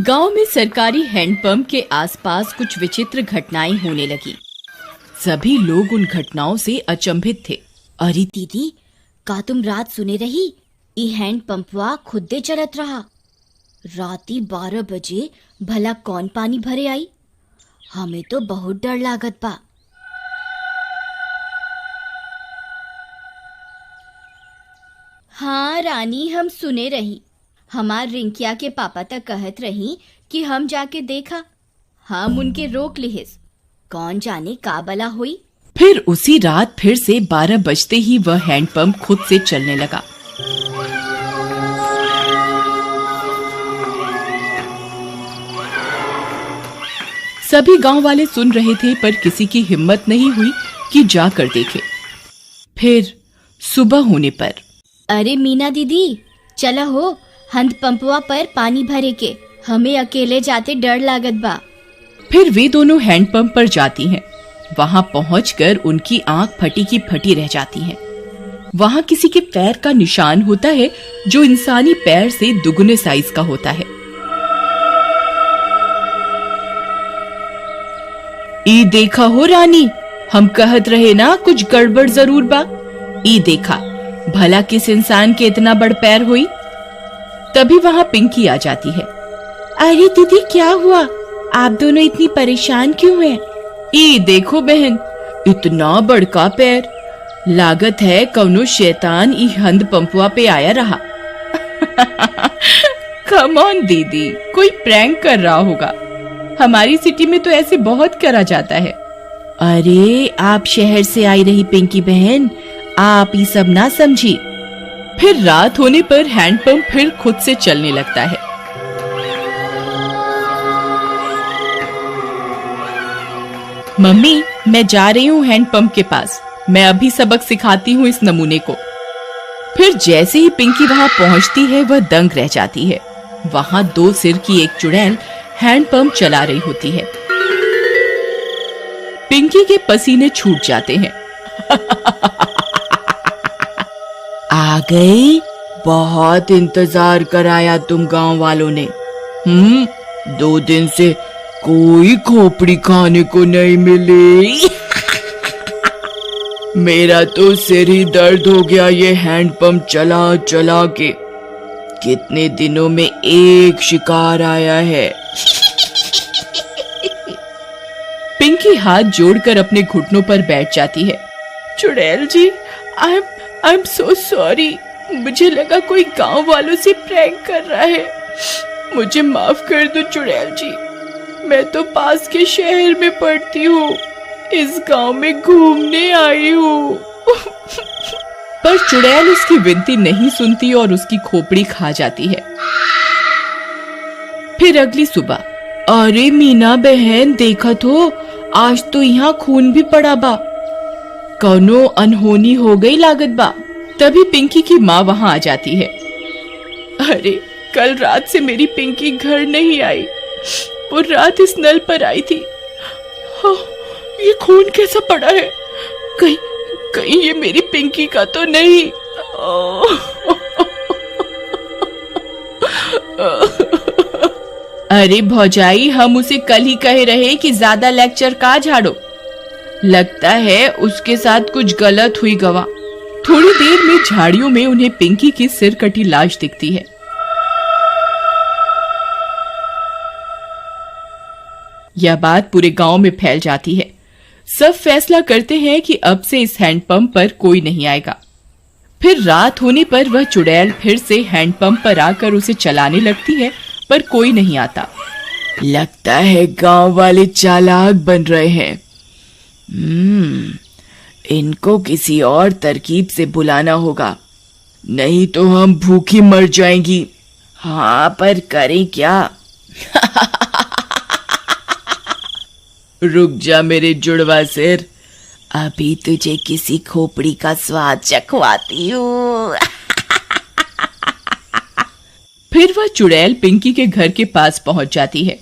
गांव में सरकारी हैंडपंप के आसपास कुछ विचित्र घटनाएं होने लगी। सभी लोग उन घटनाओं से अचंभित थे। अरे दीदी, का तुम रात सुने रही? ई हैंडपंपवा खुदे चलत रहा। राती 12 बजे भला कौन पानी भरे आई? हमें तो बहुत डर लागत बा। हाँ रानी, हम सुने रही। हमार रिंकिया के पापा तक कहत रही कि हम जाके देखा। हम उनके रोक लिहिस। कौन जाने का बला हुई। फिर उसी रात फिर से 12 बजते ही वह हैंडपंप खुद से चलने लगा। सभी गांव वाले सुन रहे थे, पर किसी की हिम्मत नहीं हुई कि जाकर देखे। फिर सुबह होने पर, अरे मीना दीदी, चला हो, हैंडपंपवा पर पानी भरे के। हमें अकेले जाते डर लागत बा। फिर वे दोनों हैंडपंप पर जाती हैं। वहां पहुंचकर उनकी आंख फटी की फटी रह जाती है। वहां किसी के पैर का निशान होता है जो इंसानी पैर से दुगने साइज का होता है। ई देखा हो रानी, हम कहत रहे ना कुछ गड़बड़ जरूर बा। ई देखा, भला किस इंसान के इतना बड़ पैर हुई। तभी वहां पिंकी आ जाती है। अरे दीदी, क्या हुआ? आप दोनों इतनी परेशान क्यों हैं? ई देखो बहन, इतना बड़का पैर। लागत है कौनो शैतान ई हैंडपंपवा पे आया रहा। कम ऑन दीदी, कोई प्रैंक कर रहा होगा। हमारी सिटी में तो ऐसे बहुत करा जाता है। अरे आप शहर से आई रही पिंकी बहन, आप ये सब ना समझी। फिर रात होने पर हैंडपंप फिर खुद से चलने लगता है। मम्मी, मैं जा रही हूँ हैंडपंप के पास। मैं अभी सबक सिखाती हूँ इस नमूने को। फिर जैसे ही पिंकी वहां पहुंचती है, वह दंग रह जाती है। वहां 2 सिर की एक चुड़ैल हैंडपंप चला रही होती है। पिंकी के पसीने छूट जाते हैं। आ गई, बहुत इंतजार कराया तुम गांव वालों ने। 2 दिन से कोई खोपड़ी खाने को नहीं मिली। मेरा तो सिर ही दर्द हो गया ये हैंडपंप चला चला के। कितने दिनों में एक शिकार आया है। पिंकी हाथ जोड़कर अपने घुटनों पर बैठ जाती है। चुड़ैल जी, आई एम सो सॉरी। मुझे लगा कोई गांव वालों से प्रैंक कर रहा है। मुझे माफ कर दो चुड़ैल जी। मैं तो पास के शहर में पढ़ती हूँ, इस गांव में घूमने आई हूँ। पर चुड़ैल उसकी विनती नहीं सुनती और उसकी खोपड़ी खा जाती है। फिर अगली सुबह, अरे मीना बहन, देखत हो, आज तो यहाँ खून भी पड़ा बा। कौनो अनहोनी हो गई लागत बा। तभी पिंकी की माँ वहां आ जाती है। अरे कल रात से मेरी पिंकी घर नहीं आई। वो रात इस नल पर आई थी। हाँ, ये खून कैसा पड़ा है? कहीं ये मेरी पिंकी का तो नहीं। अरे भौजाई, हम उसे कल ही कहे रहे कि ज्यादा लेक्चर का झाड़ो। लगता है उसके साथ कुछ गलत हुई गवा। थोड़ी देर में झाड़ियों में उन्हें पिंकी की सिर कटी लाश दिखती है। यह बात पूरे गांव में फैल जाती है। सब फैसला करते हैं कि अब से इस हैंडपंप पर कोई नहीं आएगा। फिर रात होने पर वह चुड़ैल फिर से हैंडपंप पर आकर उसे चलाने लगती है, पर कोई नहीं आता। लगता है गांव वाले चालाक बन रहे हैं। इनको किसी और तरकीब से बुलाना होगा, नहीं तो हम भूखी मर जाएंगी। हाँ, पर करें क्या? रुक जा मेरे जुड़वा सिर, अभी तुझे किसी खोपड़ी का स्वाद चखवाती हूँ। फिर वह चुड़ैल पिंकी के घर के पास पहुंच जाती है।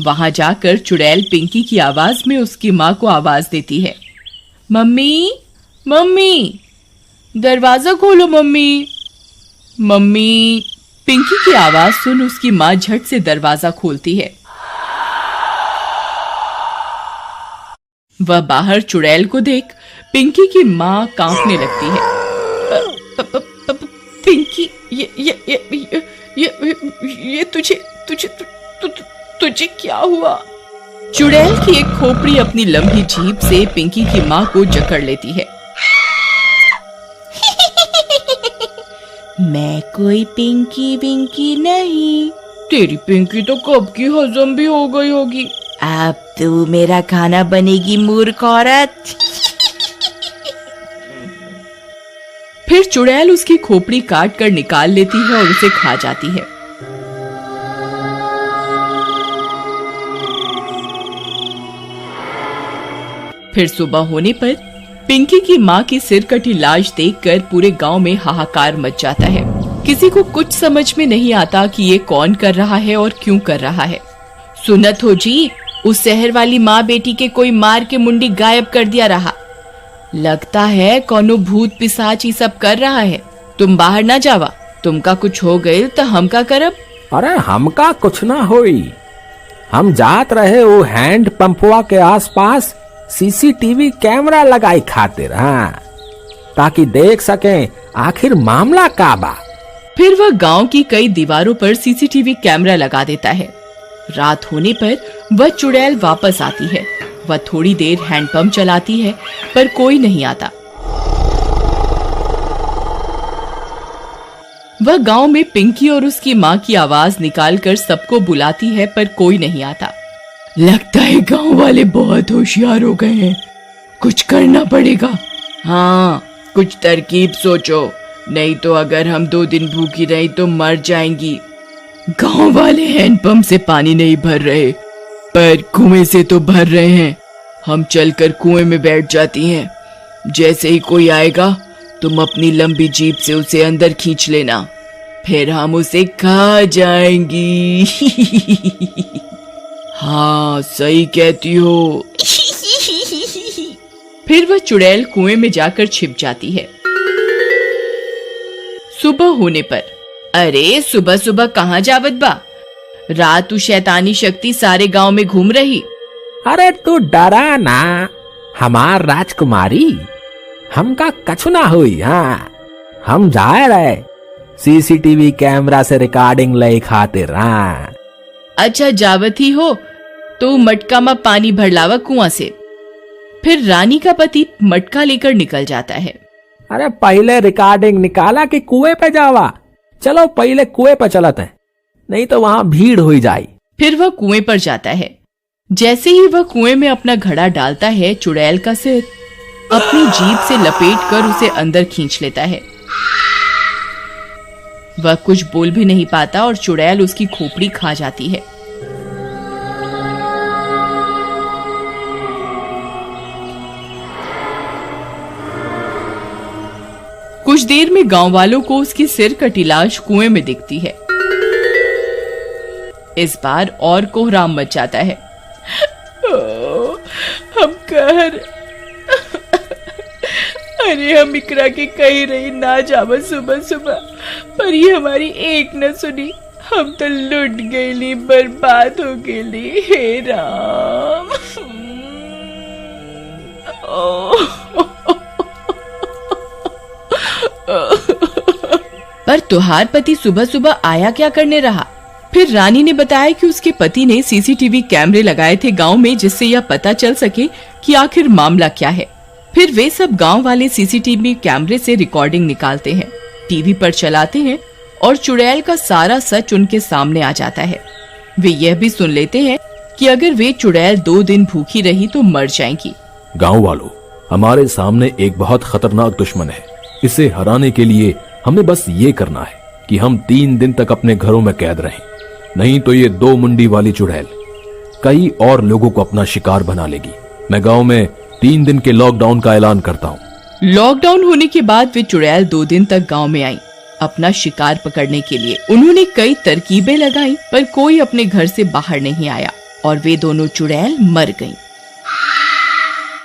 वहां जाकर चुड़ैल पिंकी की आवाज में उसकी माँ को आवाज देती है। मम्मी, मम्मी, दरवाजा खोलो मम्मी। मम्मी। पिंकी की आवाज सुन उसकी माँ झट से दरवाजा खोलती है। वह बाहर चुड़ैल को देख पिंकी की माँ कांपने लगती है। पिंकी, ये तुझे क्या हुआ? चुड़ैल की एक खोपड़ी अपनी लंबी जीभ से पिंकी की माँ को जकड़ लेती है। मैं कोई पिंकी विंकी नहीं। तेरी पिंकी तो कब की हजम भी हो गई होगी। अब तू मेरा खाना बनेगी मूर्ख औरत। फिर चुड़ैल उसकी खोपड़ी काट कर निकाल लेती है और उसे खा जाती है। फिर सुबह होने पर पिंकी की माँ की सिर कटी लाश देखकर पूरे गांव में हाहाकार मच जाता है। किसी को कुछ समझ में नहीं आता कि ये कौन कर रहा है और क्यों कर रहा है। सुनत हो जी, उस शहर वाली माँ बेटी के कोई मार के मुंडी गायब कर दिया रहा। लगता है कोनो भूत पिशाच ही सब कर रहा है। तुम बाहर ना जावा, तुमका कुछ हो गए तो हम का करब? अरे हमका कुछ ना होई। हम जात रहे वो हैंड पंपवा के आसपास सीसीटीवी कैमरा लगाई खातिर, हाँ, ताकि देख सकें आखिर मामला का बा। फिर वह गांव की कई दीवारों पर सीसीटीवी कैमरा लगा देता है। रात होने पर वह चुड़ैल वापस आती है। वह थोड़ी देर हैंडपंप चलाती है पर कोई नहीं आता। वह गांव में पिंकी और उसकी माँ की आवाज निकालकर सबको बुलाती है पर कोई नहीं आता। लगता है गांव वाले बहुत होशियार हो गए हैं, कुछ करना पड़ेगा। हाँ, कुछ तरकीब सोचो, नहीं तो अगर हम 2 दिन भूखी रही तो मर जाएंगी। गांव वाले हैंडपंप से पानी नहीं भर रहे पर कुएं से तो भर रहे हैं। हम चलकर कुएं में बैठ जाती हैं। जैसे ही कोई आएगा तुम अपनी लंबी जीभ से उसे अंदर खींच लेना, फिर हम उसे खा जाएंगी। हाँ, सही कहती हो। फिर वह चुड़ैल कुएं में जाकर छिप जाती है। सुबह होने पर, अरे सुबह सुबह कहाँ जावत बा? रात तू शैतानी शक्ति सारे गांव में घूम रही। अरे तू डरा ना, हमार राजकुमारी, हमका कछु ना हुई। हाँ, हम जाए रहे सीसीटीवी कैमरा से रिकॉर्डिंग ले खातिर। हाँ, अच्छा जावत ही हो तो मटका में पानी भर लावा कुआं से। फिर रानी का पति मटका लेकर निकल जाता है। अरे पहले रिकॉर्डिंग निकाला कि कुएं पे जावा? चलो पहले कुएं पे चलते हैं, नहीं तो वहां भीड़ हो जाए। फिर वह कुएं पर जाता है। जैसे ही वह कुएं में अपना घड़ा डालता है, चुड़ैल का सिर अपनी जीभ से लपेट कर उसे अंदर खींच लेता है। वह कुछ बोल भी नहीं पाता और चुड़ैल उसकी खोपड़ी खा जाती है। कुछ देर में गांव वालों को उसकी सिर कटी लाश कुएं में दिखती है। इस बार और कोहराम मच जाता है। हम कहर, अरे हम इकरा के कही रही ना जावा सुबह सुबह, पर ये हमारी एक न सुनी। हम तो लुट गईली, बर्बाद हो गईली। हे राम। पर तुहार पति सुबह सुबह आया क्या करने रहा? फिर रानी ने बताया कि उसके पति ने सीसीटीवी कैमरे लगाए थे गांव में, जिससे यह पता चल सके कि आखिर मामला क्या है। फिर वे सब गांव वाले सीसीटीवी कैमरे से रिकॉर्डिंग निकालते हैं, टीवी पर चलाते हैं और चुड़ैल का सारा सच उनके सामने आ जाता है। वे यह भी सुन लेते हैं कि अगर वे चुड़ैल 2 दिन भूखी रही तो मर जाएंगी। गांव वालों, हमारे सामने एक बहुत खतरनाक दुश्मन है। इसे हराने के लिए हमें बस ये करना है कि हम 3 दिन तक अपने घरों में कैद रहें, नहीं तो ये 2 मुंडी वाली चुड़ैल कई और लोगों को अपना शिकार बना लेगी। मैं गांव में 3 दिन के लॉकडाउन का ऐलान करता हूँ। लॉकडाउन होने के बाद वे चुड़ैल 2 दिन तक गांव में आई अपना शिकार पकड़ने के लिए। उन्होंने कई तरकीबें लगाई पर कोई अपने घर से बाहर नहीं आया और वे दोनों चुड़ैल मर गईं।